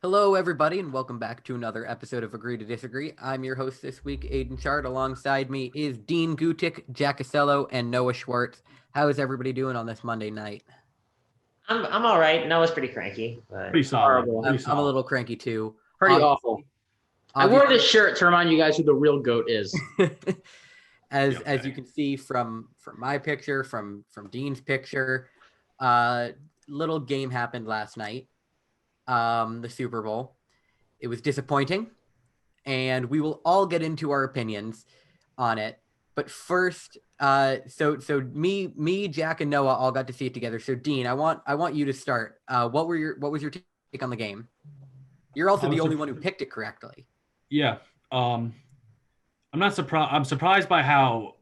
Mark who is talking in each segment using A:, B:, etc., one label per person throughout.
A: Hello, everybody, and welcome back to another episode of Agree to Disagree. I'm your host this week, Aidan. Alongside me is Dean Gutic, Jack Casello, and Noah Schwartz. How is everybody doing on this Monday night?
B: I'm all right. Noah's pretty cranky, but
C: Pretty solid.
D: Horrible.
A: I'm a little cranky too.
D: Pretty awful. I wore this shirt to remind you guys who the real GOAT is.
A: As you can see from my picture, from Dean's picture, little game happened last night. The Super Bowl. It was disappointing, and we will all get into our opinions on it. But first, so me, Jack, and Noah all got to see it together. So Dean, I want you to start. What was your take on the game? You're also the only one who picked it correctly.
C: Yeah. I'm not surprised. I'm surprised by how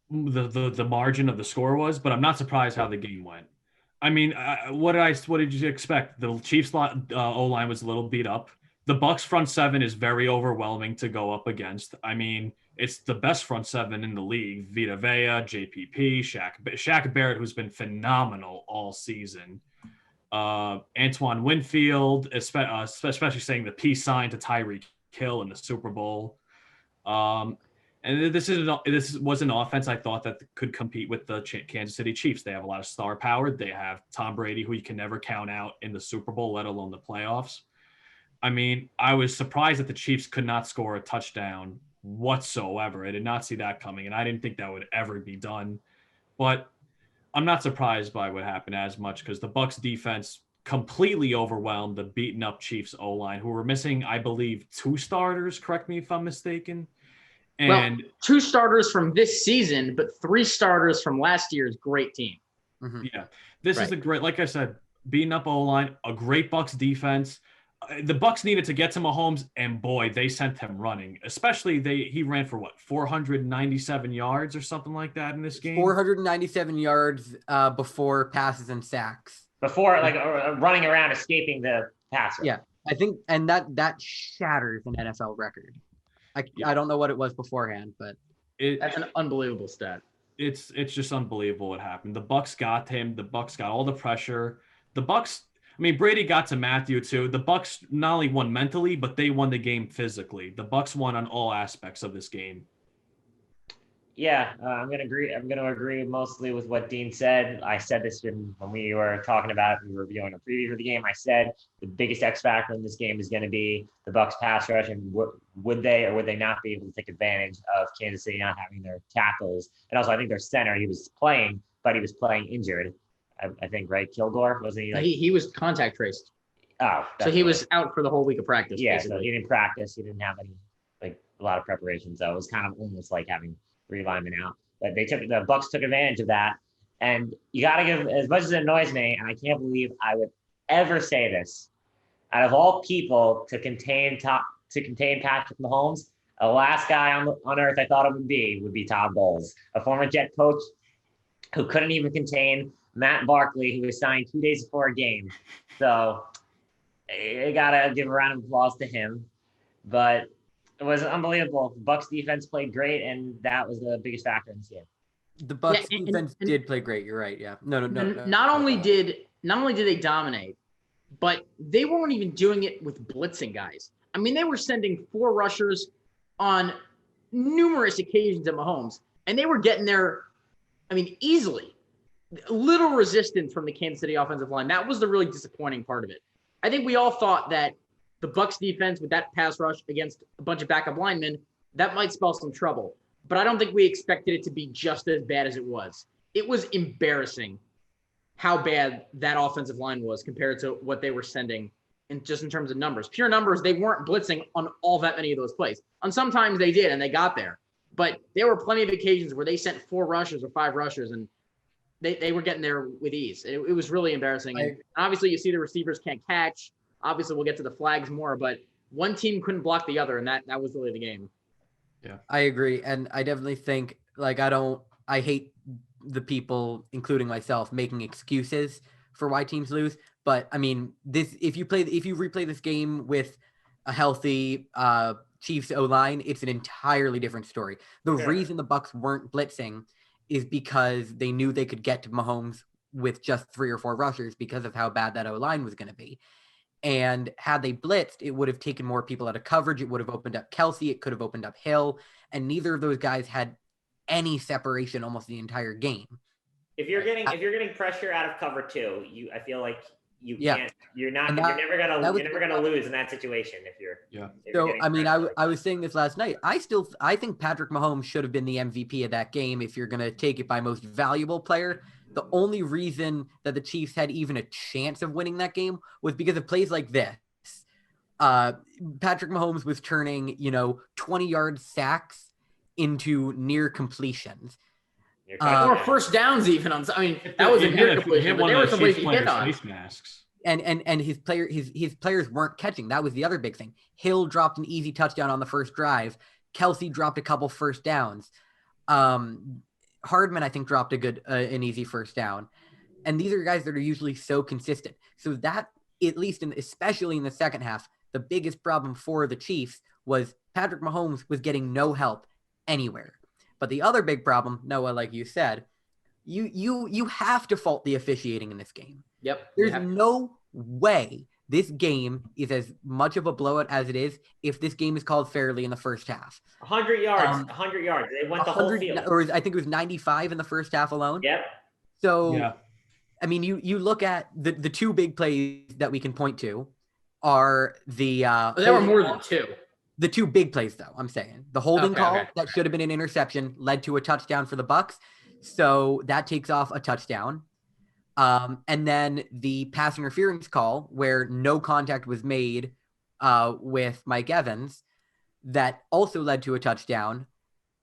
C: the margin of the score was, but I'm not surprised how the game went. I mean, what did you expect? The Chiefs O-line was a little beat up. The Bucs front seven is very overwhelming to go up against. I mean, it's the best front seven in the league. Vita Vea, JPP, Shaq Barrett, who's been phenomenal all season. Antoine Winfield, especially saying the peace sign to Tyreek Hill in the Super Bowl. And this was an offense I thought that could compete with the Kansas City Chiefs. They have a lot of star power. They have Tom Brady, who you can never count out in the Super Bowl, let alone the playoffs. I mean, I was surprised that the Chiefs could not score a touchdown whatsoever. I did not see that coming, and I didn't think that would ever be done. But I'm not surprised by what happened as much because the Bucs defense completely overwhelmed the beaten up Chiefs O-line, who were missing, I believe, 2 starters. Correct me if I'm mistaken.
D: And 2 starters from this season, but 3 starters from last year's great team.
C: Mm-hmm. Yeah, this is a great, like I said, beating up O-line, a great Bucs defense. The Bucs needed to get to Mahomes, and boy, they sent him running. Especially he ran for 497 yards or something like that in this game.
A: 497 yards before passes and sacks.
B: Before running around escaping the passer.
A: Yeah, I think, and that shatters an NFL record. I don't know what it was beforehand, but
D: that's an unbelievable stat.
C: It's just unbelievable what happened. The Bucs got him. The Bucs got all the pressure. The Bucs. I mean, Brady got to Matthew too. The Bucs not only won mentally, but they won the game physically. The Bucs won on all aspects of this game.
B: Yeah, I'm gonna agree mostly with what Dean said. I said this when we were talking about it, we were reviewing a preview for the game. I said the biggest X factor in this game is going to be the Bucs pass rush, and would they or would they not be able to take advantage of Kansas City not having their tackles? And also, I think their center, he was playing, but he was playing injured. I think, right? Kilgore, wasn't he?
D: He was contact traced.
B: Oh,
D: so he was out for the whole week of practice.
B: Yeah,
D: basically.
B: So he didn't practice. He didn't have a lot of preparation. So it was kind of almost like having 3 linemen out. But the Bucs took advantage of that. And you got to give, as much as it annoys me, and I can't believe I would ever say this, out of all people to contain Patrick Mahomes, the last guy on earth I thought it would be Todd Bowles, a former Jet coach who couldn't even contain Matt Barkley, who was signed 2 days before a game. So you got to give a round of applause to him. But it was unbelievable. The Bucs defense played great, and that was the biggest factor in this game.
A: The Bucs defense did play great. You're right. Yeah. No.
D: Not only did they dominate, but they weren't even doing it with blitzing guys. I mean, they were sending 4 rushers on numerous occasions at Mahomes, and they were getting there, I mean, easily. Little resistance from the Kansas City offensive line. That was the really disappointing part of it. I think we all thought that the Bucs defense with that pass rush against a bunch of backup linemen, that might spell some trouble. But I don't think we expected it to be just as bad as it was. It was embarrassing how bad that offensive line was compared to what they were sending in terms of numbers. Pure numbers, they weren't blitzing on all that many of those plays. On sometimes they did, and they got there. But there were plenty of occasions where they sent 4 rushers or 5 rushers, and they were getting there with ease. It was really embarrassing. And obviously, you see the receivers can't catch. Obviously, we'll get to the flags more, but one team couldn't block the other, and that was really the game.
A: Yeah, I agree. And I definitely think, I hate the people, including myself, making excuses for why teams lose. But I mean, if you replay this game with a healthy Chiefs O-line, it's an entirely different story. The reason the Bucs weren't blitzing is because they knew they could get to Mahomes with just 3 or 4 rushers because of how bad that O-line was going to be. And had they blitzed, it would have taken more people out of coverage. It would have opened up Kelsey. It could have opened up Hill. And neither of those guys had any separation almost the entire game.
B: If you're getting pressure out of cover 2, I feel like you can't. You're never gonna lose in that situation if you're.
C: Yeah.
A: So I mean, I was saying this last night. I think Patrick Mahomes should have been the MVP of that game if you're gonna take it by most valuable player. The only reason that the Chiefs had even a chance of winning that game was because of plays like this. Patrick Mahomes was turning 20-yard sacks into near completions.
D: Or first downs even on. I mean, that was a near completion, but there were some ways he hit on.
C: Face masks.
A: And his players weren't catching. That was the other big thing. Hill dropped an easy touchdown on the first drive. Kelsey dropped a couple first downs. Hardman, I think, dropped an easy first down. And these are guys that are usually so consistent. So that, at least especially in the second half, the biggest problem for the Chiefs was Patrick Mahomes was getting no help anywhere. But the other big problem, Noah, like you said, you have to fault the officiating in this game.
D: Yep.
A: There's no way this game is as much of a blowout as it is if this game is called fairly in the first half.
B: 100 yards. 100 yards. They went the whole field.
A: Or I think it was 95 in the first half alone.
B: Yep.
A: So,
C: yeah.
A: I mean, you look at the two big plays that we can point to are the
D: there were more than two.
A: The two big plays, though, I'm saying. The holding call that should have been an interception led to a touchdown for the Bucs. So that takes off a touchdown. And then the pass interference call where no contact was made with Mike Evans that also led to a touchdown.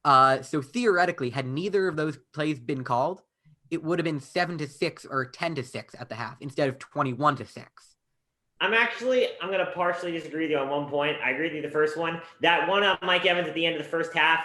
A: So theoretically, had neither of those plays been called, it would have been 7-6 or 10-6 at the half instead of 21-6.
B: I'm going to partially disagree with you on one point. I agree with you the first one. That one on Mike Evans at the end of the first half.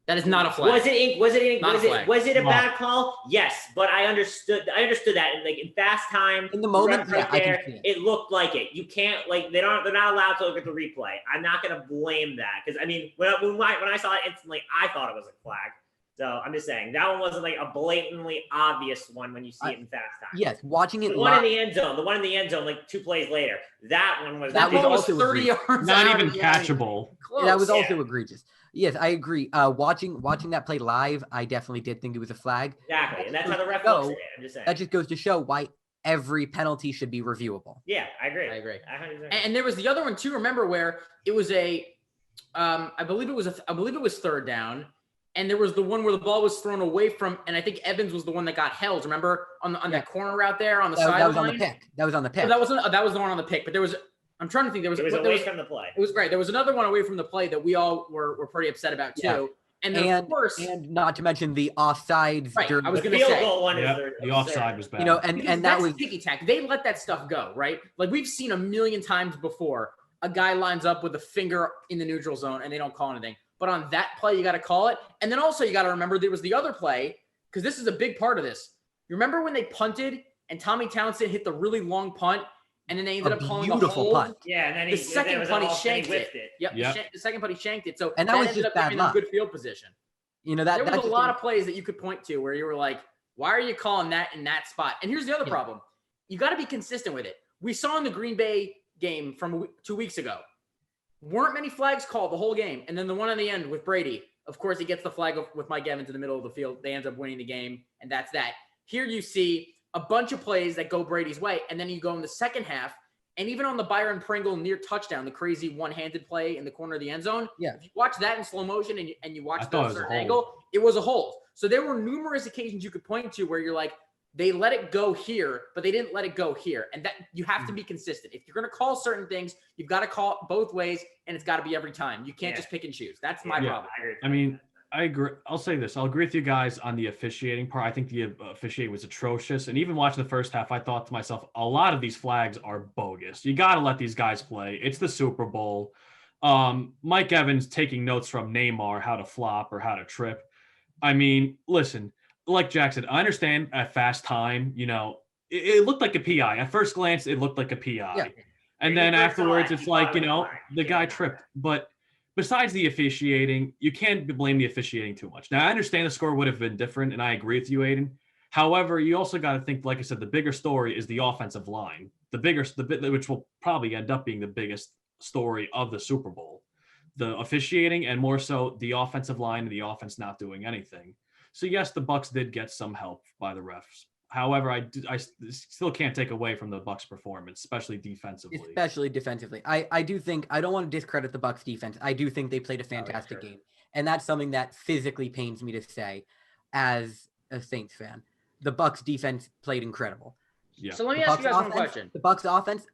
D: That is not a flag.
B: Was it a bad call? Yes, but I understood that. And like in fast time,
A: in the moment,
B: it looked like it. You can't they're not allowed to look at the replay. I'm not going to blame that because I mean when I saw it instantly, I thought it was a flag. So I'm just saying that one wasn't like a blatantly obvious one when you see it in fast time.
A: Yes, watching it.
B: The one in the end zone, like 2 plays later, that one was
A: also
D: 30 yards.
C: Not even catchable.
A: That was also egregious. Yes, I agree. Watching that play live, I definitely did think it was a flag.
B: Exactly, and that's how the ref looks at it. I'm just saying.
A: That just goes to show why every penalty should be reviewable.
B: Yeah, I agree.
D: And there was the other one too. Remember where it was I believe it was third down. And there was the one where the ball was thrown away from, and I think Evans was the one that got held. Remember on that corner route there on the sideline?
A: That was on the pick. That was on the pick.
D: So that was the one on the pick. But there was, I'm trying to think. There was away
B: from the play.
D: It was right. There was another one away from the play that we all were pretty upset about too.
A: Yeah. And not to mention the offsides.
D: Right. I was going
B: to say goal one.
C: The offside was bad.
D: And that was ticky tack. They let that stuff go, right? Like we've seen a million times before. A guy lines up with a finger in the neutral zone and they don't call anything. But on that play, you got to call it. And then also you got to remember there was the other play, because this is a big part of this. You remember when they punted and Tommy Townsend hit the really long punt and then they ended up calling a hold?
A: Punt.
B: Yeah, and then
D: the second punt he shanked it.
B: Yep.
D: The second punt he shanked it. So
A: and that was
D: ended
A: just
D: up giving
A: bad luck.
D: Good field position. There was a lot of plays that you could point to where you were like, why are you calling that in that spot? And here's the other problem. You got to be consistent with it. We saw in the Green Bay game from 2 weeks ago. Weren't many flags called the whole game. And then the one on the end with Brady, of course, he gets the flag with Mike Evans in the middle of the field. They end up winning the game, and that's that. Here you see a bunch of plays that go Brady's way, and then you go in the second half, and even on the Byron Pringle near touchdown, the crazy one-handed play in the corner of the end zone, if you watch that in slow motion and you watch the certain angle, it was a hold. So there were numerous occasions you could point to where you're like, they let it go here, but they didn't let it go here. And that you have to be consistent. If you're going to call certain things, you've got to call it both ways, and it's got to be every time. You can't just pick and choose. That's my problem.
C: I mean, I agree. I'll say this. I'll agree with you guys on the officiating part. I think the officiating was atrocious. And even watching the first half, I thought to myself, a lot of these flags are bogus. You got to let these guys play. It's the Super Bowl. Mike Evans taking notes from Neymar, how to flop or how to trip. I mean, listen, like Jack said, I understand at fast time, it looked like a PI. At first glance, it looked like a PI. Yeah. And then afterwards, it's like, the guy tripped. But besides the officiating, you can't blame the officiating too much. Now, I understand the score would have been different, and I agree with you, Aidan. However, you also got to think, like I said, the bigger story is the offensive line. which will probably end up being the biggest story of the Super Bowl, the officiating, and more so the offensive line and the offense not doing anything. So yes, the Bucs did get some help by the refs. However, I still can't take away from the Bucs' performance, especially defensively.
A: I do think, I don't want to discredit the Bucs defense. I do think they played a fantastic game. And that's something that physically pains me to say as a Saints fan. The Bucs defense played incredible.
C: Yeah.
D: So let me ask you guys one question.
A: The Bucs offense,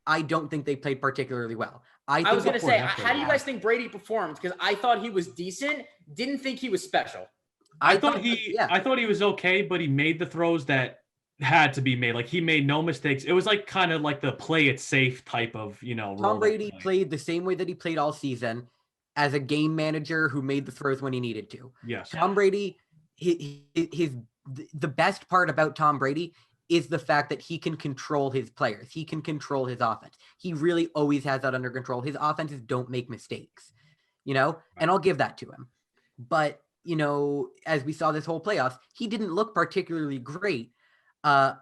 A: I don't think they played particularly well.
D: I was going to say, how do you guys think Brady performed? Because I thought he was decent. Didn't think he was special.
C: I thought he was okay, but he made the throws that had to be made. Like, he made no mistakes. It was like kind of like the play it safe type of,
A: Tom Brady played the same way that he played all season, as a game manager who made the throws when he needed to.
C: Yes.
A: Tom Brady, the best part about Tom Brady is the fact that he can control his players. He can control his offense. He really always has that under control. His offenses don't make mistakes, and I'll give that to him. But, as we saw this whole playoffs, he didn't look particularly great. A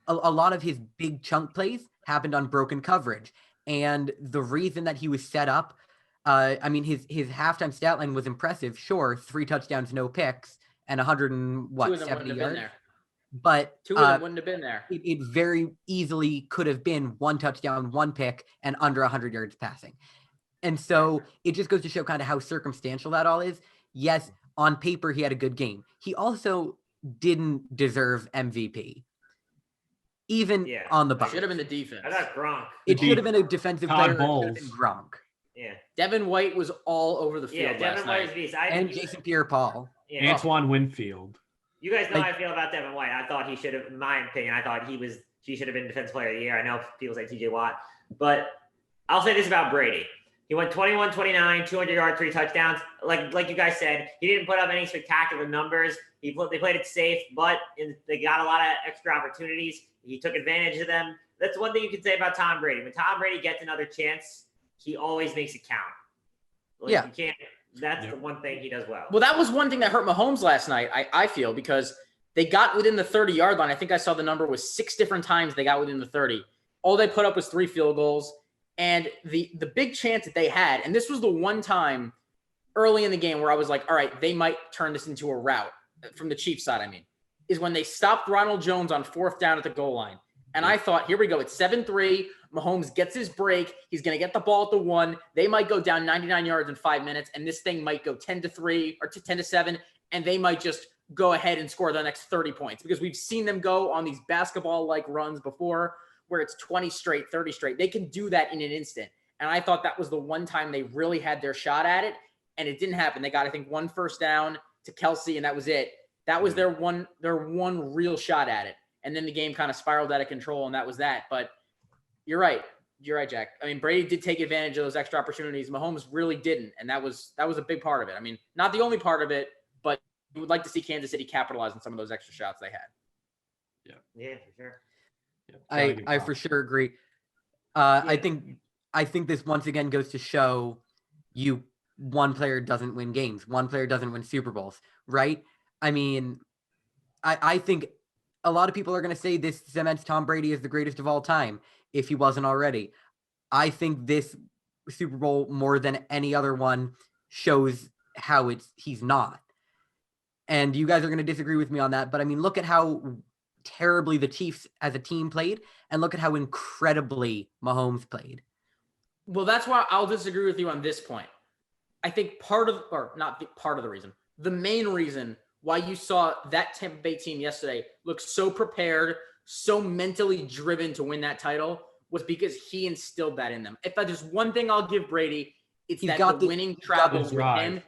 A: lot of his big chunk plays happened on broken coverage. And the reason that he was set up, his halftime stat line was impressive. Sure, 3 touchdowns, no picks, and 170 yards. But
D: 2 of them wouldn't have been there.
A: It very easily could have been 1 touchdown, 1 pick, and under 100 yards passing. And so it just goes to show kind of how circumstantial that all is. Yes, on paper, he had a good game. He also didn't deserve MVP. Even on the Bucs.
D: Should have been the defense.
B: I thought Gronk.
A: It should have been a defensive player. It should have been Gronk.
B: Yeah.
D: Devin White was all over the field last night.
A: And Jason Pierre-Paul.
B: Yeah.
C: Antoine Winfield.
B: You guys know how I feel about Devin White. I thought he should have, in my opinion, he should have been Defensive Player of the Year. I know people say TJ Watt, but I'll say this about Brady. He went 21-29, 200 yards, 3 touchdowns. Like you guys said, he didn't put up any spectacular numbers. They played it safe, but they got a lot of extra opportunities. He took advantage of them. That's one thing you can say about Tom Brady. When Tom Brady gets another chance, he always makes it count. You can't. That's the one thing he does well.
D: Well, that was one thing that hurt Mahomes last night, I feel, because they got within the 30-yard line. I think I saw the number was 6 different times they got within the 30. All they put up was 3 field goals. And the big chance that they had, and this was the one time early in the game where I was like, all right, they might turn this into a rout from the Chiefs side, is when they stopped Ronald Jones on 4th down at the goal line. And I thought, here we go. It's 7-3. Mahomes gets his break. He's going to get the ball at the 1. They might go down 99 yards in 5 minutes, and this thing might go 10-3 or 10-7, and they might just go ahead and score the next 30 points, because we've seen them go on these basketball-like runs before where it's 20 straight, 30 straight. They can do that in an instant. And I thought that was the one time they really had their shot at it, and it didn't happen. They got, I think, 1 first down to Kelsey, and that was it. That was their one real shot at it. And then the game kind of spiraled out of control, and that was that. But you're right. You're right, Jack. Brady did take advantage of those extra opportunities. Mahomes really didn't, and that was a big part of it. Not the only part of it, but you would like to see Kansas City capitalize on some of those extra shots they had.
B: Yeah, for sure.
A: I for sure agree. I think this once again goes to show you one player doesn't win games. One player doesn't win Super Bowls, right? I think a lot of people are going to say this cements Tom Brady as the greatest of all time, if he wasn't already. I think this Super Bowl, more than any other one, shows how he's not. And you guys are going to disagree with me on that, but look at how terribly the Chiefs as a team played, and look at how incredibly Mahomes played.
D: Well, that's why I'll disagree with you on this point. I think the main reason why you saw that Tampa Bay team yesterday look so prepared, so mentally driven to win that title, was because he instilled that in them. If there's one thing I'll give Brady, it's that the winning travels with him.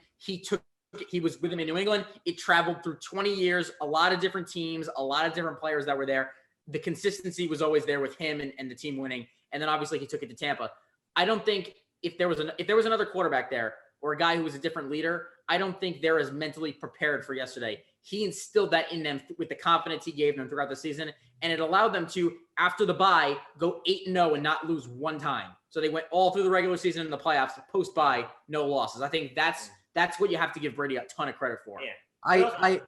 D: He was with him in New England. It traveled through 20 years, a lot of different teams, a lot of different players that were there. The consistency was always there with him and the team winning. And then obviously he took it to Tampa. I don't think if there was another quarterback there or a guy who was a different leader, I don't think they're as mentally prepared for yesterday. He instilled that in them with the confidence he gave them throughout the season, and it allowed them to, after the bye, go 8-0 and not lose one time. So they went all through the regular season and the playoffs, post-bye, no losses. I think that's what you have to give Brady a ton of credit for.
B: Yeah.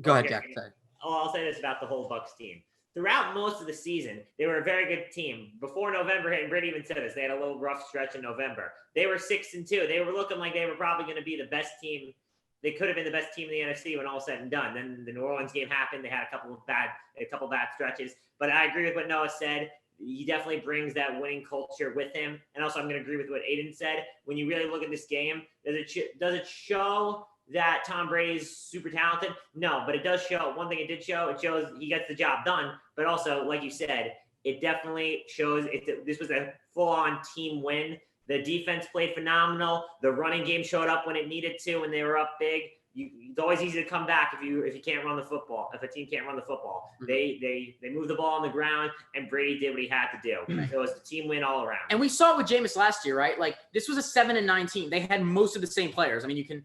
A: Go ahead, Jack. Sorry.
B: I'll say this about the whole Bucs team. throughout most of the season, they were a very good team. Before November hit, and Brady even said this, they had a little rough stretch in November. They were 6-2. They were looking like they were probably going to be the best team. They could have been the best team in the NFC when all said and done. Then the New Orleans game happened. They had a couple bad stretches. But I agree with what Noah said. He definitely brings that winning culture with him. And also, I'm going to agree with what Aidan said. When you really look at this game, does it show that Tom Brady's super talented? No, but it does show. One thing it did show, it shows he gets the job done. But also, like you said, it definitely shows this was a full-on team win. The defense played phenomenal. The running game showed up when it needed to, when they were up big. It's always easy to come back if you can't run the football. If a team can't run the football, they move the ball on the ground, and Brady did what he had to do. It was the team win all around.
D: And we saw it with Jameis last year, right? Like, this was a 7-9 team. They had most of the same players. I mean, you could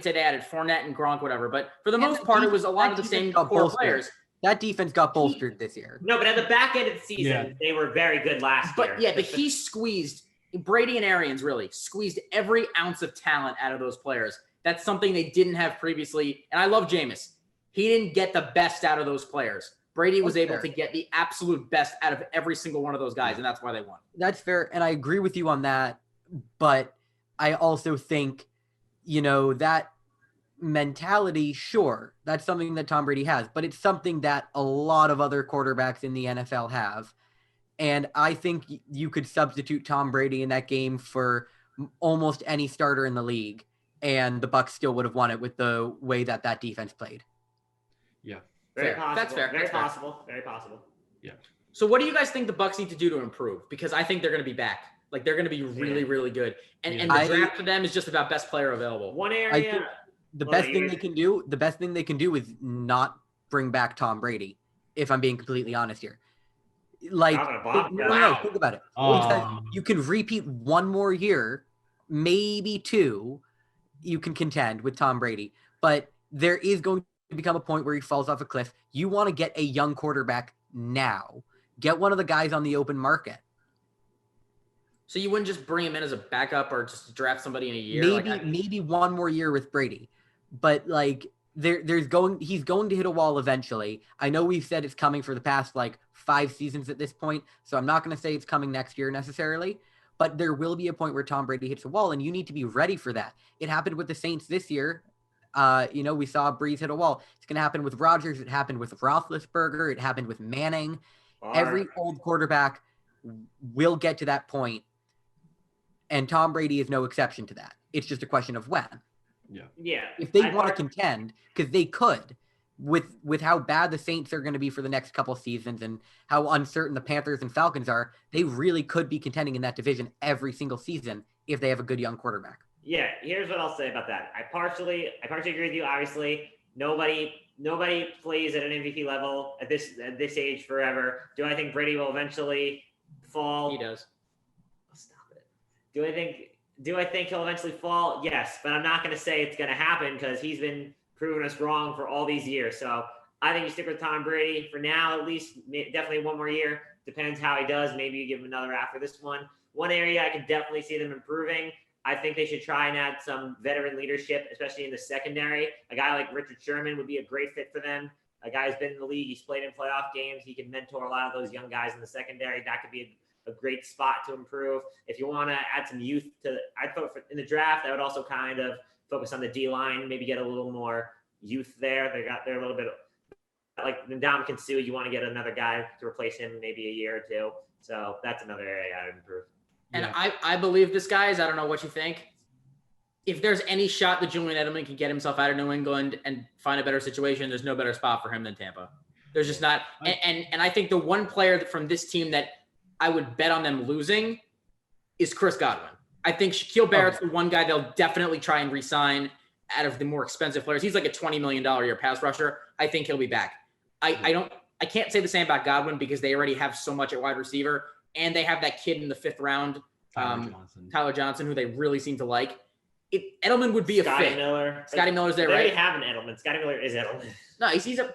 D: say they added Fournette and Gronk, whatever, but for the most part, it was a lot of the same core players.
A: That defense got bolstered this year.
B: No, but at the back end of the season, they were very good last year.
D: But he squeezed Brady and Arians really squeezed every ounce of talent out of those players. That's something they didn't have previously. And I love Jameis. He didn't get the best out of those players. Brady was able to get the absolute best out of every single one of those guys, and that's why they won.
A: That's fair, and I agree with you on that. But I also think, that mentality, sure, that's something that Tom Brady has, but it's something that a lot of other quarterbacks in the NFL have. And I think you could substitute Tom Brady in that game for almost any starter in the league, and the Bucs still would have won it with the way that defense played.
C: Yeah.
B: Very possible.
D: That's fair.
B: Very possible. Very possible.
C: Yeah.
D: So what do you guys think the Bucs need to do to improve? Because I think they're going to be back. Like, they're going to be really, really good. And the draft for them is just about best player available.
B: One area.
A: The best thing they can do is not bring back Tom Brady, if I'm being completely honest here. Like, no, think about it. Because you can repeat one more year, maybe two, you can contend with Tom Brady. But there is going to become a point where he falls off a cliff. You want to get a young quarterback now. Get one of the guys on the open market.
D: So you wouldn't just bring him in as a backup or just draft somebody in a year?
A: Maybe one more year with Brady. But, like, he's going to hit a wall eventually. I know we've said it's coming for the past, 5 seasons at this point, so I'm not going to say it's coming next year necessarily. But there will be a point where Tom Brady hits a wall, and you need to be ready for that. It happened with the Saints this year. We saw Breeze hit a wall. It's going to happen with Rodgers. It happened with Roethlisberger. It happened with Manning. Every old quarterback will get to that point, and Tom Brady is no exception to that. It's just a question of when.
B: Yeah.
A: If they want to contend, because they could, with how bad the Saints are going to be for the next couple seasons and how uncertain the Panthers and Falcons are, they really could be contending in that division every single season if they have a good young quarterback.
B: Yeah, here's what I'll say about that. I partially agree with you. Obviously, nobody plays at an MVP level at this age forever. Do I think Brady will eventually fall?
D: He does.
B: Stop it. Do I think he'll eventually fall? Yes, but I'm not going to say it's going to happen because he's been proving us wrong for all these years. So I think you stick with Tom Brady for now, at least. Definitely one more year. Depends how he does. Maybe you give him another after this one. One area I could definitely see them improving. I think they should try and add some veteran leadership, especially in the secondary. A guy like Richard Sherman would be a great fit for them. A guy who's been in the league. He's played in playoff games. He can mentor a lot of those young guys in the secondary. That could be a great spot to improve. If you want to add some youth I'd vote for in the draft. I would also kind of focus on the D-line, maybe get a little more youth there. They're a little bit like Ndamukong Suh. You want to get another guy to replace him maybe a year or two. So that's another area I'd improve.
D: And I believe this, guys. I don't know what you think. If there's any shot that Julian Edelman can get himself out of New England and find a better situation, there's no better spot for him than Tampa. There's just not. And I think the one player from this team that I would bet on them losing is Chris Godwin. I think Shaquille Barrett's the one guy they'll definitely try and re-sign out of the more expensive players. He's like a $20 million a year pass rusher. I think he'll be back. I can't say the same about Godwin because they already have so much at wide receiver, and they have that kid in the 5th round, Tyler Johnson, who they really seem to like. Edelman would be a fit. Scotty Miller's there,
B: they
D: right?
B: They already have an Edelman. Scotty Miller is Edelman.
D: No, he's a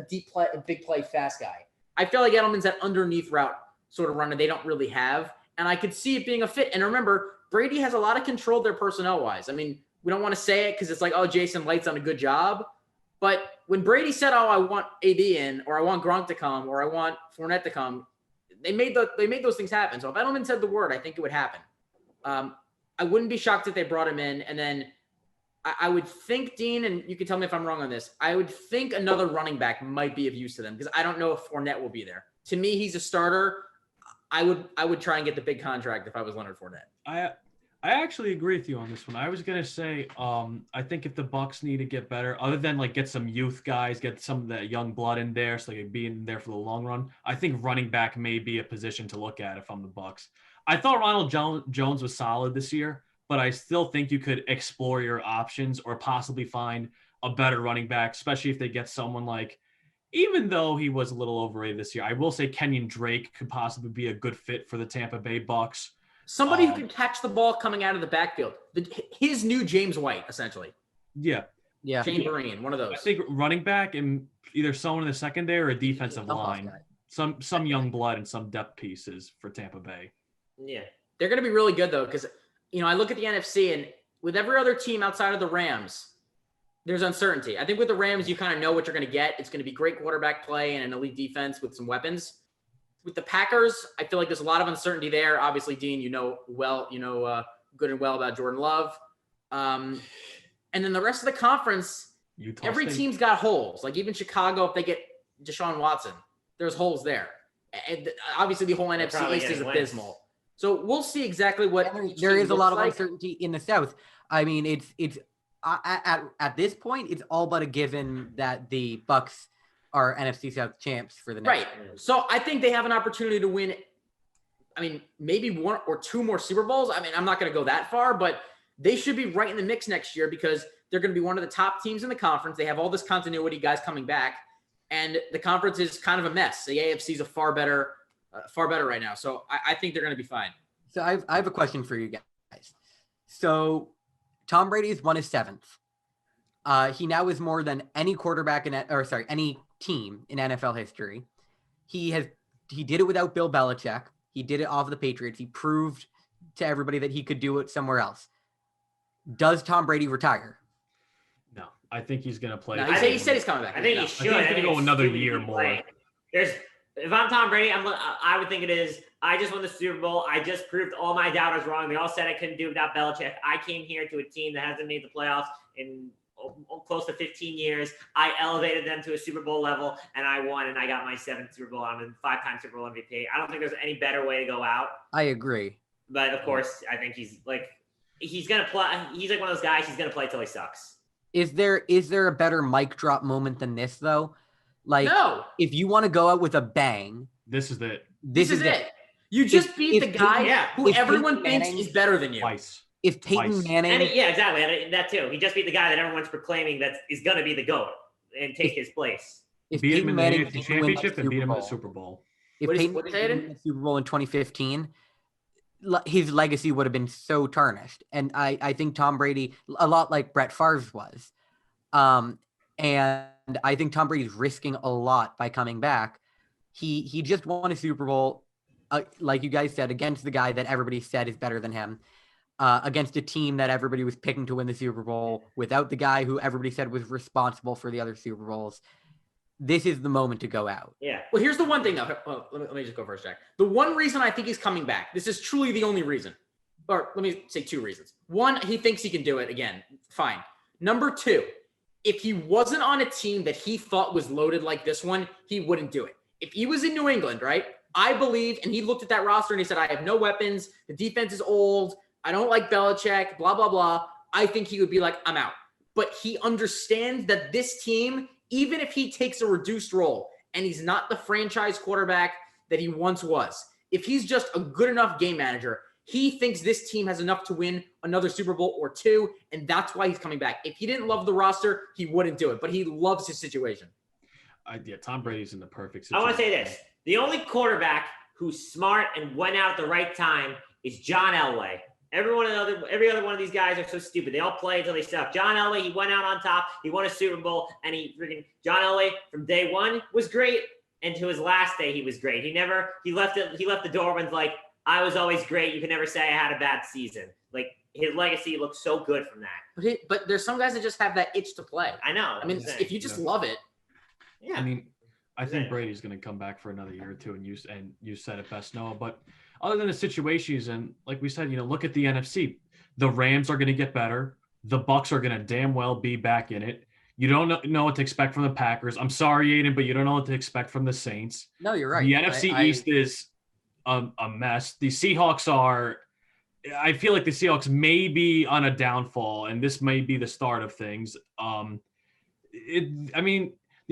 D: deep play, a big play, fast guy. I feel like Edelman's that underneath route sort of runner they don't really have, and I could see it being a fit. And remember, Brady has a lot of control there personnel-wise. I mean, we don't want to say it because it's like, oh, Jason Light's done a good job, But when Brady said, "Oh, I want AD in, or I want Gronk to come, or I want Fournette to come," they made those things happen. So if Edelman said the word, I think it would happen. I wouldn't be shocked if they brought him in, and then I would think, Dean, and you can tell me if I'm wrong on this, I would think another running back might be of use to them because I don't know if Fournette will be there. To me, he's a starter. I would try and get the big contract if I was Leonard Fournette.
C: I actually agree with you on this one. I was gonna say, I think if the Bucs need to get better, other than like get some youth guys, get some of the young blood in there, so they can be in there for the long run. I think running back may be a position to look at if I'm the Bucs. I thought Ronald Jones was solid this year, but I still think you could explore your options or possibly find a better running back, especially if they get someone like. Even though he was a little overrated this year, I will say Kenyon Drake could possibly be a good fit for the Tampa Bay Bucs.
D: Somebody who can catch the ball coming out of the backfield. His new James White, essentially.
C: Yeah.
D: Chamberlain, one of those.
C: I think running back and either someone in the secondary or a defensive line. Some young blood and some depth pieces for Tampa Bay.
D: Yeah. They're going to be really good, though, because, I look at the NFC, and with every other team outside of the Rams, there's uncertainty. I think with the Rams, you kind of know what you're going to get. It's going to be great quarterback play and an elite defense with some weapons. With the Packers, I feel like there's a lot of uncertainty there. Obviously, Dean, good and well about Jordan Love. And then the rest of the conference, every team's got holes. Like even Chicago, if they get Deshaun Watson, there's holes there. And obviously, the whole NFC East is abysmal. So we'll see exactly what
A: there is a lot of uncertainty in the South. I mean, it's at this point, it's all but a given that the Bucs are NFC South champs for the next year.
D: So I think they have an opportunity to win. I mean, maybe one or two more Super Bowls. I mean, I'm not going to go that far, but they should be right in the mix next year because they're going to be one of the top teams in the conference. They have all this continuity, guys coming back, and the conference is kind of a mess. The AFC is far better right now. So I think they're going to be fine.
A: So I have a question for you guys. So Tom Brady's won his 7th. He now is more than any quarterback any team in NFL history. He did it without Bill Belichick. He did it off of the Patriots. He proved to everybody that he could do it somewhere else. Does Tom Brady retire?
C: No, I think he's going to play.
D: No, he said he's coming back.
B: I think he should.
C: I think he's going to go another year more.
B: If I'm Tom Brady, I would think it is. I just won the Super Bowl. I just proved all my doubters wrong. They all said I couldn't do it without Belichick. I came here to a team that hasn't made the playoffs in close to 15 years. I elevated them to a Super Bowl level, and I won, and I got my 7th Super Bowl. I'm a 5-time Super Bowl MVP. I don't think there's any better way to go out.
A: I agree.
B: But, of course, I think he's going to play. He's like one of those guys, he's going to play till he sucks.
A: Is there a better mic drop moment than this, though? Like,
D: no.
A: If you want to go out with a bang.
C: This is it.
A: This is it.
D: You just beat the guy who everyone thinks is better than you.
C: Twice.
A: If Peyton Manning...
B: exactly. That too. He just beat the guy that everyone's proclaiming that is going to be the GOAT and take his place.
A: If
C: beat
A: Peyton
C: him
A: Manning
C: in the championship and beat him in the Super Bowl.
A: If Peyton Manning won the Super Bowl in 2015, his legacy would have been so tarnished. And I think Tom Brady, a lot like Brett Favre's was. And I think Tom Brady's risking a lot by coming back. He just won a Super Bowl, like you guys said, against the guy that everybody said is better than him. Against a team that everybody was picking to win the Super Bowl without the guy who everybody said was responsible for the other Super Bowls. This is the moment to go out.
B: Yeah.
D: Well, here's the one thing, though. Let me just go first, Jack. The one reason I think he's coming back, this is truly the only reason. Or let me say 2 reasons. One, he thinks he can do it again. Fine. Number 2, if he wasn't on a team that he thought was loaded like this one, he wouldn't do it. If he was in New England, right, I believe, and he looked at that roster and he said, I have no weapons. The defense is old. I don't like Belichick, blah, blah, blah. I think he would be like, I'm out. But he understands that this team, even if he takes a reduced role and he's not the franchise quarterback that he once was, if he's just a good enough game manager, he thinks this team has enough to win another Super Bowl or 2, and that's why he's coming back. If he didn't love the roster, he wouldn't do it, but he loves his situation.
C: Tom Brady's in the perfect situation.
B: I want to say this. The only quarterback who's smart and went out at the right time is John Elway. Every other one of these guys are so stupid. They all play until they suck. John Elway, he went out on top. He won a Super Bowl, and John Elway from day one was great, and to his last day he was great. He left the door open like, I was always great. You can never say I had a bad season. Like his legacy looks so good from that.
D: But there's some guys that just have that itch to play.
B: I know.
D: I mean, if you just love it.
B: Yeah.
C: I mean, I think Brady's going to come back for another year or two, and you said it best, Noah. But other than the situation he's in, like we said, look at the NFC. The Rams are going to get better. The Bucks are going to damn well be back in it. You don't know what to expect from the Packers. I'm sorry, Aidan, but you don't know what to expect from the Saints.
A: No, you're right.
C: The NFC East is a mess. The Seahawks are – I feel like the Seahawks may be on a downfall, and this may be the start of things. The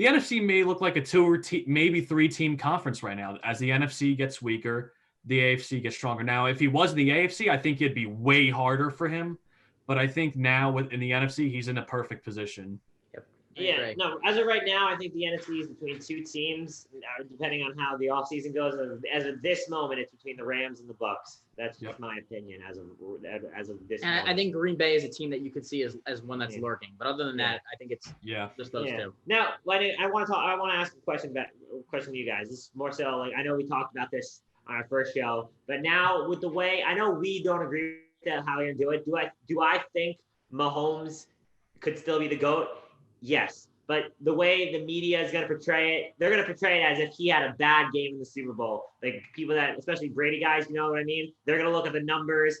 C: NFC may look like a 2 or maybe 3-team conference right now. As the NFC gets weaker, the AFC gets stronger. Now, if he was in the AFC, I think it'd be way harder for him. But I think now in the NFC, he's in a perfect position.
B: Yeah, no, as of right now, I think the NFC is between 2 teams, depending on how the offseason goes. As of this moment, it's between the Rams and the Bucks. That's just my opinion as of this moment.
D: I think Green Bay is a team that you could see as one that's lurking. But other than that, I think it's just those two.
B: Now, I want to ask a question to you guys. This is more so like I know we talked about this on our first show, but now with the way I know we don't agree with how you're gonna do it. Do I think Mahomes could still be the GOAT? Yes, but the way the media is going to portray it, they're going to portray it as if he had a bad game in the Super Bowl. Like people that, especially Brady guys, you know what I mean? They're going to look at the numbers,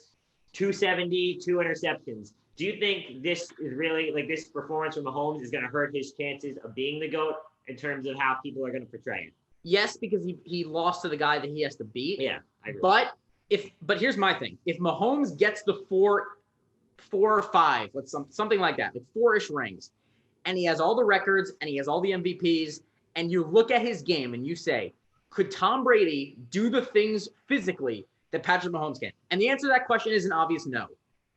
B: 270, 2 interceptions. Do you think this is really, like this performance from Mahomes is going to hurt his chances of being the GOAT in terms of how people are going to portray it?
D: Yes, because he lost to the guy that he has to beat.
B: Yeah, I agree.
D: But here's my thing. If Mahomes gets the 4 or 5, something like that, with 4-ish rings, and he has all the records and he has all the MVPs, and you look at his game and you say, could Tom Brady do the things physically that Patrick Mahomes can? And the answer to that question is an obvious no.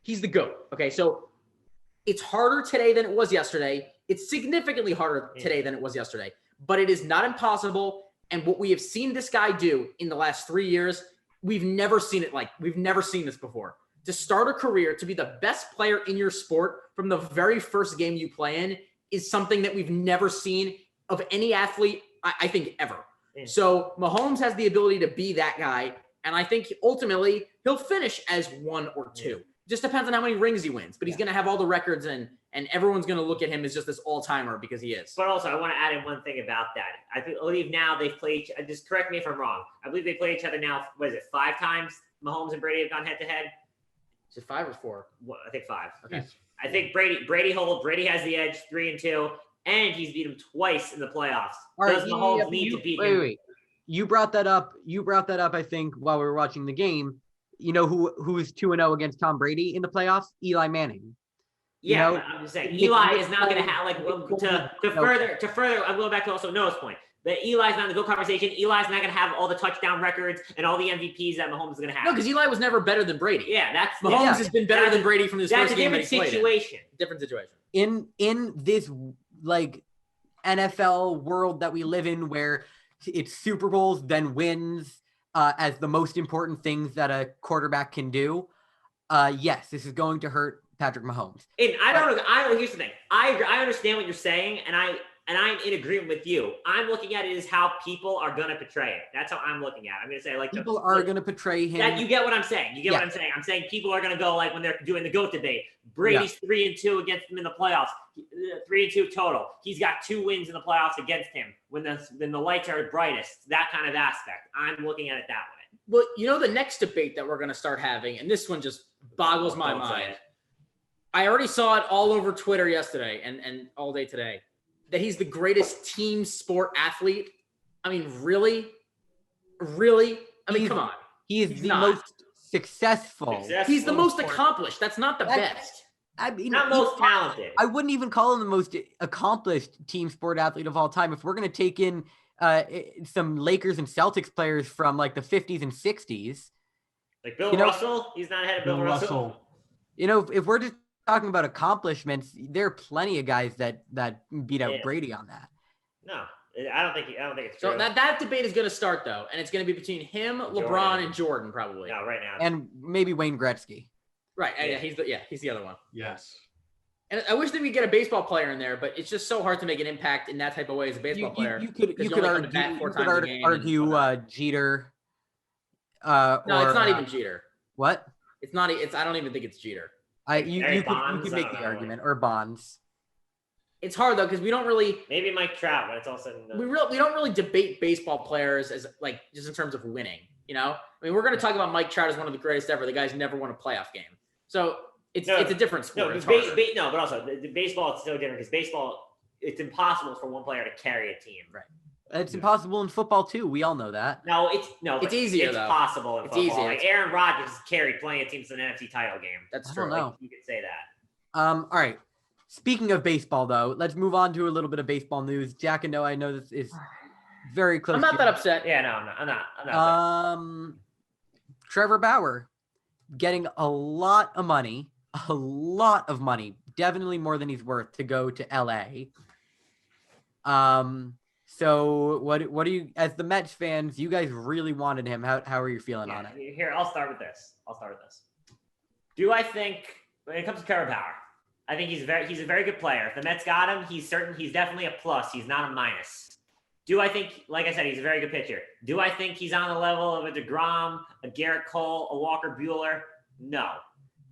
D: He's the GOAT. Okay, so it's harder today than it was yesterday. It's significantly harder today than it was yesterday, but it is not impossible. And what we have seen this guy do in the last 3 years, we've never seen this before. To start a career, to be the best player in your sport from the very first game you play in is something that we've never seen of any athlete, I think, ever. Yeah. So Mahomes has the ability to be that guy, and I think ultimately he'll finish as 1 or 2. Yeah. Just depends on how many rings he wins, but he's going to have all the records, and everyone's going to look at him as just this all-timer because he is.
B: But also, I want to add in one thing about that. I believe now they've played, just correct me if I'm wrong, I believe they play each other now, 5 times Mahomes and Brady have gone head-to-head?
D: Is it 5 or 4?
B: Well, I think 5.
D: Okay.
B: I think Brady has the edge 3-2, and he's beat him twice in the playoffs. Does Mahomes need to beat him?
A: Wait. You brought that up. I think while we were watching the game. You know who's 2-0 against Tom Brady in the playoffs? Eli Manning.
B: Yeah, I'm just saying Eli is not going to have to further. I'm going back to also Noah's point. That Eli's not in the GOAT conversation. Eli's not going to have all the touchdown records and all the MVPs that Mahomes is going to have.
D: No, because Eli was never better than Brady.
B: Yeah,
D: Mahomes has been better than Brady from this first game.
B: That's a different situation.
D: Different situation.
A: In this like NFL world that we live in, where it's Super Bowls then wins as the most important things that a quarterback can do. Yes, this is going to hurt Patrick Mahomes.
B: And I don't know. Here's the thing. I understand what you're saying, and I'm in agreement with you. I'm looking at it as how people are going to portray it. That's how I'm looking at it. I'm going to say like
A: people are going to portray him.
B: That you get what I'm saying. You get what I'm saying. I'm saying people are going to go like when they're doing the GOAT debate. Brady's 3-2 against him in the playoffs. 3-2 total. He's got 2 wins in the playoffs against him when the lights are brightest. That kind of aspect. I'm looking at it that way.
D: Well, you know the next debate that we're going to start having, and this one just boggles my mind. I already saw it all over Twitter yesterday and all day today. That he's the greatest team sport athlete. I mean, really? I mean, come on.
A: He is the most successful.
D: He's the most accomplished. That's not the best.
A: I mean,
B: not most talented.
A: I wouldn't even call him the most accomplished team sport athlete of all time. If we're going to take in some Lakers and Celtics players from like the 50s and 60s.
B: Like Bill Russell? He's not ahead of Bill Russell.
A: You know, if we're just talking about accomplishments, there are plenty of guys that beat out Brady on that.
B: No, I don't think it's true.
D: So that debate is going to start though, and it's going to be between him, LeBron, and Jordan probably.
B: No, right now.
A: And maybe Wayne Gretzky.
D: Right. Yeah, he's the other one.
C: Yes.
D: And I wish that we get a baseball player in there, but it's just so hard to make an impact in that type of way as a baseball player.
A: You could argue Jeter.
D: No, it's not even Jeter.
A: What?
D: It's not. I don't even think it's Jeter.
A: You could make the argument, or Bonds.
D: It's hard though because we don't really.
B: Maybe Mike Trout, but it's also
D: we don't really debate baseball players as like just in terms of winning. You know, I mean, we're going to talk about Mike Trout as one of the greatest ever. The guy's never won a playoff game, so it's a different sport.
B: But also the baseball is so different because baseball, it's impossible for one player to carry a team.
A: Right. It's impossible in football too. We all know that.
B: It's easier. It's possible in football. Easier. Like Aaron Rodgers carried plenty of teams to an NFC title game.
D: That's true.
A: Like,
B: you could say that.
A: All right. Speaking of baseball, though, let's move on to a little bit of baseball news. Jack, and I know this is very close.
D: I'm not that upset.
B: Yeah, no, I'm not upset.
A: Trevor Bauer getting a lot of money, definitely more than he's worth to go to LA. So what do you, as the Mets fans, you guys really wanted him. How are you feeling on it?
B: Here, I'll start with this. Do I think when it comes to Trevor Bauer, I think he's a very good player. If the Mets got him, he's definitely a plus. He's not a minus. Do I think, like I said, he's a very good pitcher. Do I think he's on the level of a DeGrom, a Garrett Cole, a Walker Buehler? No.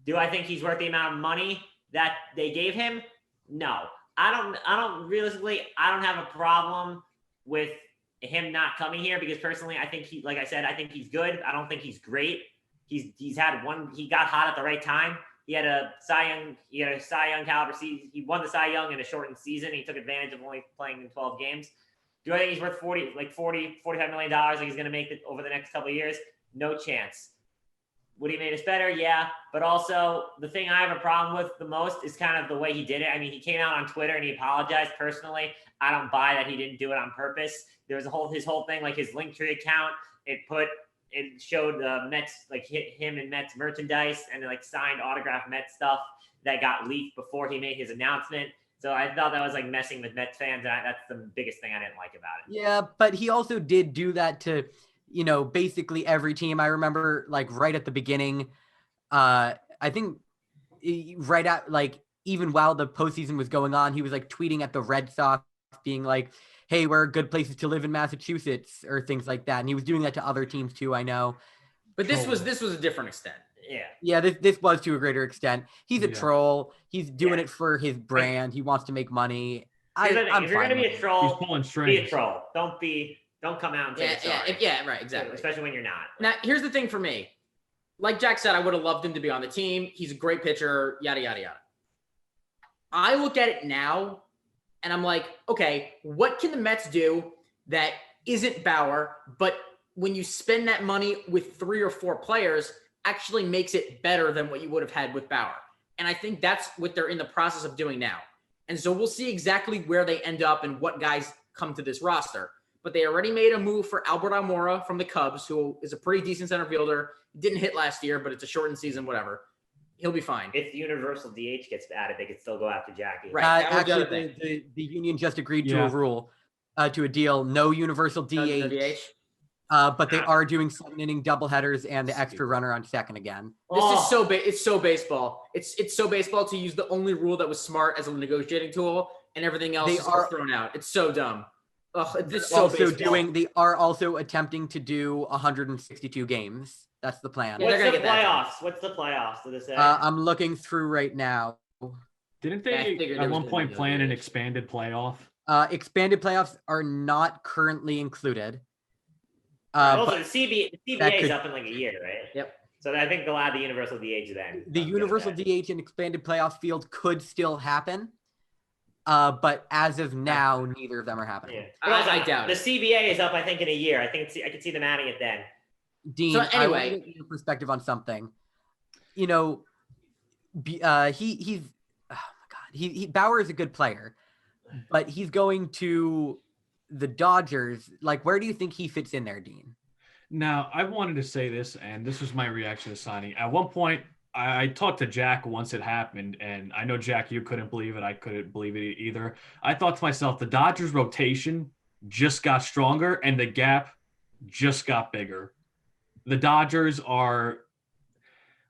B: Do I think he's worth the amount of money that they gave him? No. I don't realistically, I don't have a problem with him not coming here because personally, I think I think he's good. I don't think he's great. He got hot at the right time. He had a Cy Young caliber season. He won the Cy Young in a shortened season. He took advantage of only playing in 12 games. Do I think he's worth $45 million like he's going to make it over the next couple of years? No chance. Would he made us better? Yeah. But also the thing I have a problem with the most is kind of the way he did it. I mean, he came out on Twitter and he apologized personally. I don't buy that he didn't do it on purpose. There was his whole thing, like his Linktree account. It showed Mets, like him and Mets merchandise and like signed autographed Mets stuff that got leaked before he made his announcement. So I thought that was like messing with Mets fans. And that's the biggest thing I didn't like about it.
A: Yeah, but he also did do that to, basically every team. I remember like right at the beginning, I think right at like, even while the postseason was going on, he was like tweeting at the Red Sox being like, hey, where are good places to live in Massachusetts or things like that. And he was doing that to other teams too, I know.
D: But this was a different extent.
B: Yeah.
A: Yeah, this was to a greater extent. He's a troll. He's doing it for his brand. He wants to make money.
B: If you're going to be a troll,
C: he's pulling strings.
B: Be a troll. Don't come out and say sorry.
D: Yeah, right, exactly.
B: Especially when you're not.
D: Now, here's the thing for me. Like Jack said, I would have loved him to be on the team. He's a great pitcher, yada, yada, yada. I look at it now, and I'm like, okay, what can the Mets do that isn't Bauer, but when you spend that money with 3 or 4 players, actually makes it better than what you would have had with Bauer? And I think that's what they're in the process of doing now. And so we'll see exactly where they end up and what guys come to this roster. But they already made a move for Albert Almora from the Cubs, who is a pretty decent center fielder. Didn't hit last year, but it's a shortened season, whatever. He'll be fine.
B: If the universal DH gets added, they could still go after Jackie.
A: Right. Actually, the union just agreed to a rule, to a deal. No universal DH.
D: No DH.
A: But they are doing 7-inning doubleheaders and the extra runner on second again.
D: This is it's so baseball. It's so baseball to use the only rule that was smart as a negotiating tool, and everything else is thrown out. It's so dumb. It's so baseball.
A: They are also attempting to do 162 games. That's the plan.
D: Yeah,
B: What's the playoffs? Did they say?
A: I'm looking through right now.
C: Didn't they at one point plan an expanded playoff?
A: Expanded playoffs are not currently included.
B: Also, the CBA is up in like a year, right?
D: Yep.
B: So I think they'll add the universal DH then.
A: The universal DH and expanded playoff field could still happen. But as of now, neither of them are happening.
B: Yeah. I doubt it. The CBA is up, I think, in a year. I could see them adding it then.
A: Dean, so anyway, I want to get your perspective on something. He's oh my God, Bauer is a good player, but he's going to the Dodgers. Like, where do you think he fits in there, Dean?
C: Now, I wanted to say this, and this was my reaction to signing. At one point, I talked to Jack once it happened, and I know, Jack, you couldn't believe it. I couldn't believe it either. I thought to myself, the Dodgers rotation just got stronger, and the gap just got bigger. The Dodgers are,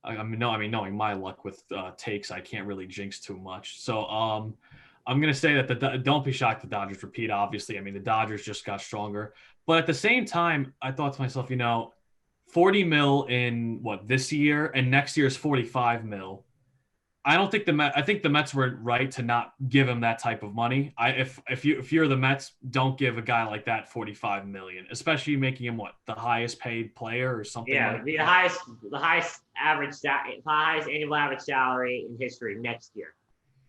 C: knowing my luck with takes, I can't really jinx too much. So I'm going to say that don't be shocked the Dodgers repeat, obviously. I mean, the Dodgers just got stronger. But at the same time, I thought to myself, 40 mil in this year, and next year is 45 mil. I don't think I think the Mets were right to not give him that type of money. If you're the Mets, don't give a guy like that 45 million, especially making him the highest paid player or something.
B: Yeah,
C: like
B: the
C: that.
B: highest annual average salary in history next year.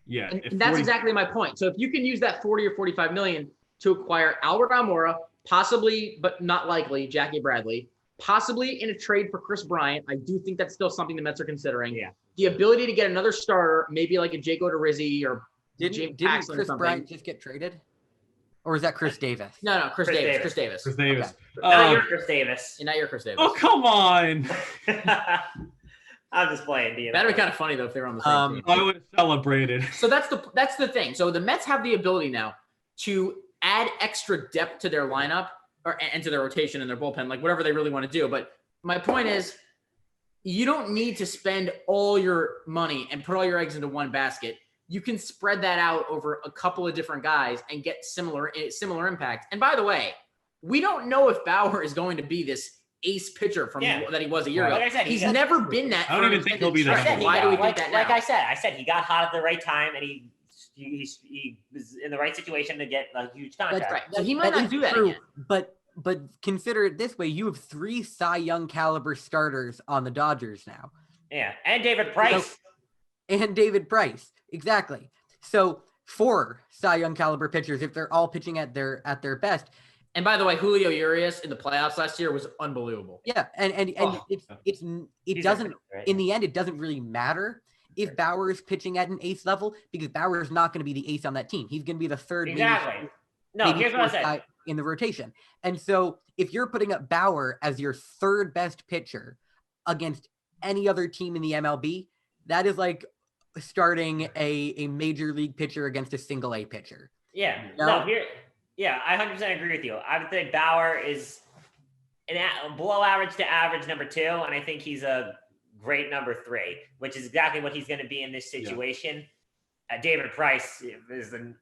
C: Yeah,
D: and that's exactly my point. So if you can use that 40 or 45 million to acquire Albert Almora, possibly, but not likely, Jackie Bradley, possibly in a trade for Chris Bryant, I do think that's still something the Mets are considering.
B: Yeah.
D: The ability to get another starter, maybe like a Jake Odorizzi or
A: didn't
D: Paxton
A: Chris Bryant just get traded? Or was that Chris Davis?
D: No, Chris Davis.
C: Chris Davis.
A: Okay.
B: Now you're Chris Davis.
D: And now you're Chris Davis.
C: Oh, come on.
B: I'm just playing.
D: That'd be kind of funny though if they were on the same team.
C: I would have celebrated.
D: So that's the thing. So the Mets have the ability now to add extra depth to their lineup and to their rotation and their bullpen, like whatever they really want to do. But my point is, you don't need to spend all your money and put all your eggs into one basket. You can spread that out over a couple of different guys and get similar impact. And by the way, we don't know if Bauer is going to be this ace pitcher that he was a year ago.
B: Like I said,
D: he's never been that.
C: I don't even think he'll be that.
D: Why do we think that now?
B: Like I said he got hot at the right time, and he was in the right situation to get a huge contract.
D: That's right. So he might not do that again.
A: But consider it this way: you have 3 Cy Young caliber starters on the Dodgers now.
B: Yeah, and David Price.
A: Exactly. So 4 Cy Young caliber pitchers, if they're all pitching at their best.
D: And by the way, Julio Urias in the playoffs last year was unbelievable.
A: Yeah, and it doesn't in the end it doesn't really matter if Bauer is pitching at an ace level, because Bauer is not going to be the ace on that team. He's going to be the third.
B: Exactly. Here's what I said.
A: In the rotation. And so if you're putting up Bauer as your third best pitcher against any other team in the MLB, that is like starting a major league pitcher against a single A pitcher.
B: Yeah. I 100% agree with you. I would think Bauer is below average to average number 2, and I think he's a great number 3, which is exactly what he's going to be in this situation. Yeah. David Price is the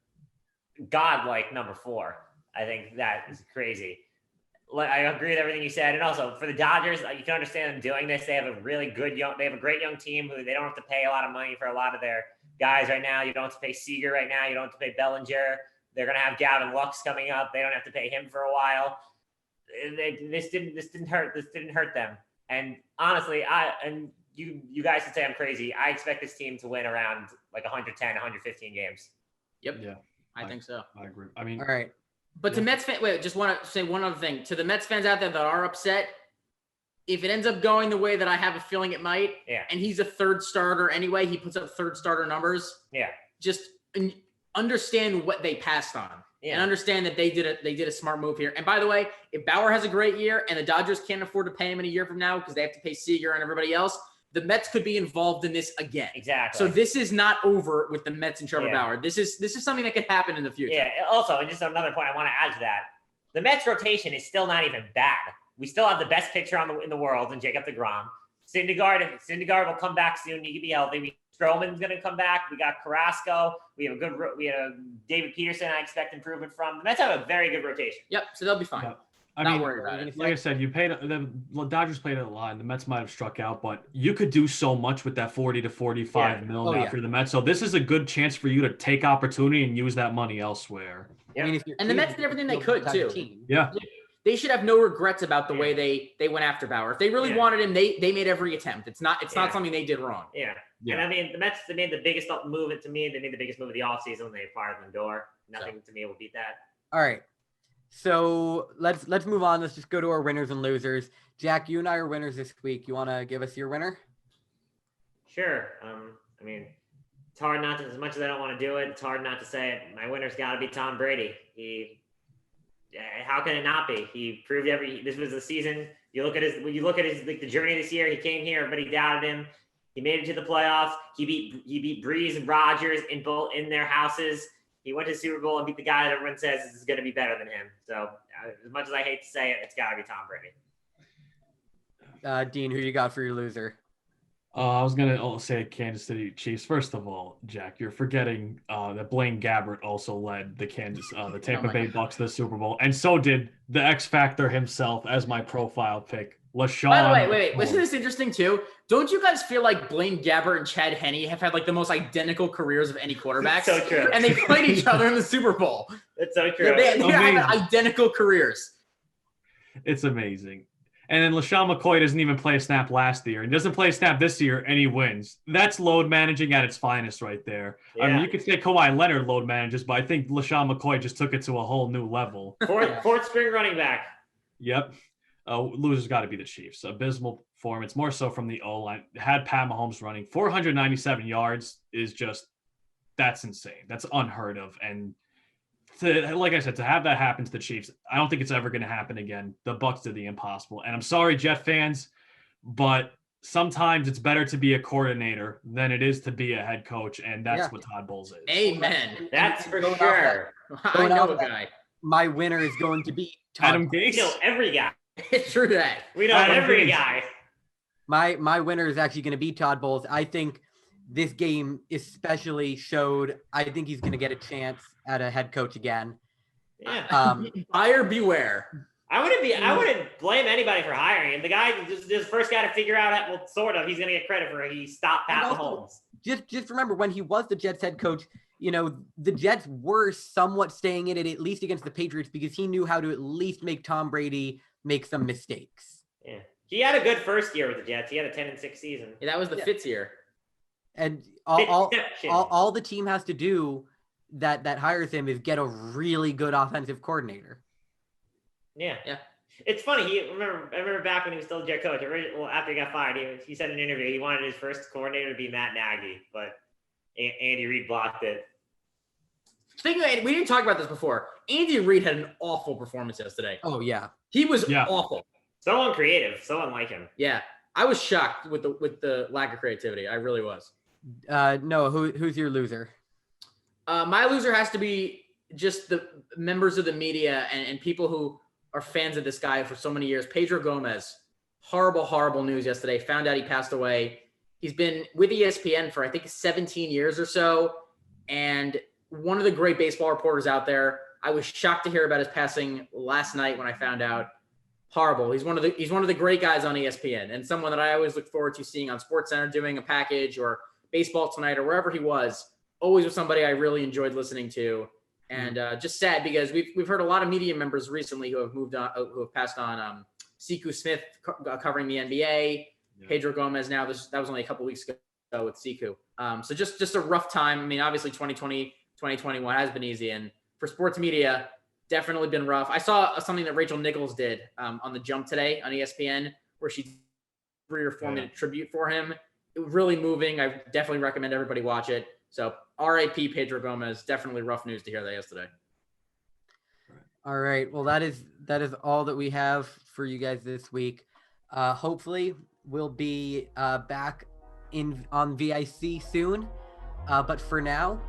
B: godlike number 4. I think that is crazy. I agree with everything you said. And also for the Dodgers, you can understand them doing this. They have a really good they have a great young team who they don't have to pay a lot of money for a lot of their guys right now. You don't have to pay Seager right now. You don't have to pay Bellinger. They're going to have Gavin Lux coming up. They don't have to pay him for a while. This didn't hurt them. And honestly, you guys can say I'm crazy. I expect this team to win around like 110, 115 games.
D: Yep.
C: Yeah.
D: I think so.
C: I agree. I mean,
A: all right.
D: But to Mets fans, just want to say one other thing. To the Mets fans out there that are upset, if it ends up going the way that I have a feeling it might, and he's a third starter anyway, he puts up third starter numbers.
B: Yeah.
D: Just understand what they passed on. Yeah. And understand that they did a smart move here. And by the way, if Bauer has a great year and the Dodgers can't afford to pay him in a year from now because they have to pay Seager and everybody else, the Mets could be involved in this again.
B: Exactly.
D: So this is not over with the Mets and Trevor Bauer. This is something that could happen in the future.
B: Yeah. Also, and just another point I want to add to that, the Mets rotation is still not even bad. We still have the best pitcher in the world in Jacob deGrom. Syndergaard will come back soon. He can be healthy. Stroman's going to come back. We got Carrasco. We have David Peterson. I expect improvement from. The Mets have a very good rotation.
D: Yep. So they'll be fine.
C: Yeah.
D: Not worried about it.
C: Like I said, the Dodgers played at a line. The Mets might have struck out, but you could do so much with that 40 to 45 mil now for the Mets. So this is a good chance for you to take opportunity and use that money elsewhere.
D: Yeah. I mean, and the Mets did everything they could too.
C: Yeah.
D: They should have no regrets about the way they went after Bauer. If they really wanted him, they made every attempt. It's not something they did wrong.
B: Yeah. And I mean, the Mets, they made the biggest move to me. They made the biggest move of the offseason when they acquired Lindor. Nothing to me will beat that.
A: All right. So let's move on. Let's just go to our winners and losers. Jack, you and I are winners this week. You want to give us your winner?
B: Sure. I mean, it's hard not to, as much as I don't want to do it, it's hard not to say it. My winner's got to be Tom Brady. How can it not be? He proved this was the season. When you look at his the journey this year, he came here, everybody doubted him. He made it to the playoffs. He beat Breeze and Rodgers in their houses. He went to the Super Bowl and beat the guy that everyone says is going to be better than him. So as much as I hate to say it, it's got to be Tom
A: Brady. Dean, who you got for your loser?
C: I was going to say Kansas City Chiefs. First of all, Jack, you're forgetting that Blaine Gabbert also led the Tampa Bay Bucks to the Super Bowl. And so did the X Factor himself as my profile pick, LaShawn.
D: By the way, wait. Wasn't this interesting too? Don't you guys feel like Blaine Gabbert and Chad Henne have had like the most identical careers of any quarterbacks?
B: So true.
D: And they played each other in the Super Bowl.
B: That's so true.
D: They have identical careers.
C: It's amazing. And then LaShawn McCoy doesn't even play a snap last year. He doesn't play a snap this year, and he wins. That's load managing at its finest right there.
B: Yeah.
C: I mean, you could say Kawhi Leonard load manages, but I think LaShawn McCoy just took it to a whole new level.
B: Fourth string running back.
C: Yep. Loser's got to be the Chiefs. Abysmal performance, more so from the O-line. Had Pat Mahomes running 497 yards is just, that's insane. That's unheard of. And like I said, to have that happen to the Chiefs, I don't think it's ever going to happen again. The Bucs did the impossible. And I'm sorry, Jet fans, but sometimes it's better to be a coordinator than it is to be a head coach. And that's what Todd Bowles is.
D: Amen.
B: That's for sure.
D: I know a guy.
A: My winner is going to be
C: Adam
B: We
C: Gase.
B: know every guy.
D: It's true that.
B: We know every guy.
A: My winner is actually going to be Todd Bowles. I think this game especially showed, I think he's going to get a chance at a head coach again.
B: Yeah.
D: Buyer beware.
B: I wouldn't blame anybody for hiring him. The guy just the first guy to figure out that, well, sort of, he's going to get credit for it. He stopped Pat Mahomes.
A: Just remember, when he was the Jets head coach, you know, the Jets were somewhat staying in it, at least against the Patriots, because he knew how to at least make Tom Brady make some mistakes.
B: Yeah. He had a good first year with the Jets. He had a 10-6 season.
D: Yeah, that was the Fitz year.
A: And all the team has to do that hires him is get a really good offensive coordinator.
B: Yeah. It's funny. I remember back when he was still the Jet coach. After he got fired, he said in an interview he wanted his first coordinator to be Matt Nagy, but Andy Reid blocked it.
D: Speaking of Andy, we didn't talk about this before. Andy Reid had an awful performance yesterday.
A: Oh yeah,
D: he was awful.
B: So uncreative. So unlike him.
D: Yeah, I was shocked with the lack of creativity. I really was.
A: Noah, who's your loser?
D: My loser has to be just the members of the media and people who are fans of this guy for so many years. Pedro Gomez, horrible news yesterday. Found out he passed away. He's been with ESPN for, I think, 17 years or so. And one of the great baseball reporters out there. I was shocked to hear about his passing last night when I found out. Horrible. He's one of the great guys on ESPN, and someone that I always look forward to seeing on SportsCenter doing a package or Baseball Tonight or wherever he was. Always was somebody I really enjoyed listening to. And just sad because we've heard a lot of media members recently who have moved on, who have passed on. Siku Smith covering the NBA, Pedro Gomez. Now that was only a couple weeks ago with Siku. So just a rough time. I mean, obviously 2020, 2021 has been easy, and for sports media, definitely been rough. I saw something that Rachel Nichols did on The Jump today on ESPN, where she 3 or 4 minute tribute for him. It was really moving. I definitely recommend everybody watch it. So R.I.P. Pedro Gomez. Definitely rough news to hear that yesterday.
A: All right. Well, that is all that we have for you guys this week. Hopefully we'll be back on VIC soon. But for now,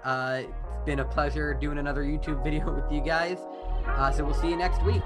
A: it's been a pleasure doing another YouTube video with you guys. So we'll see you next week.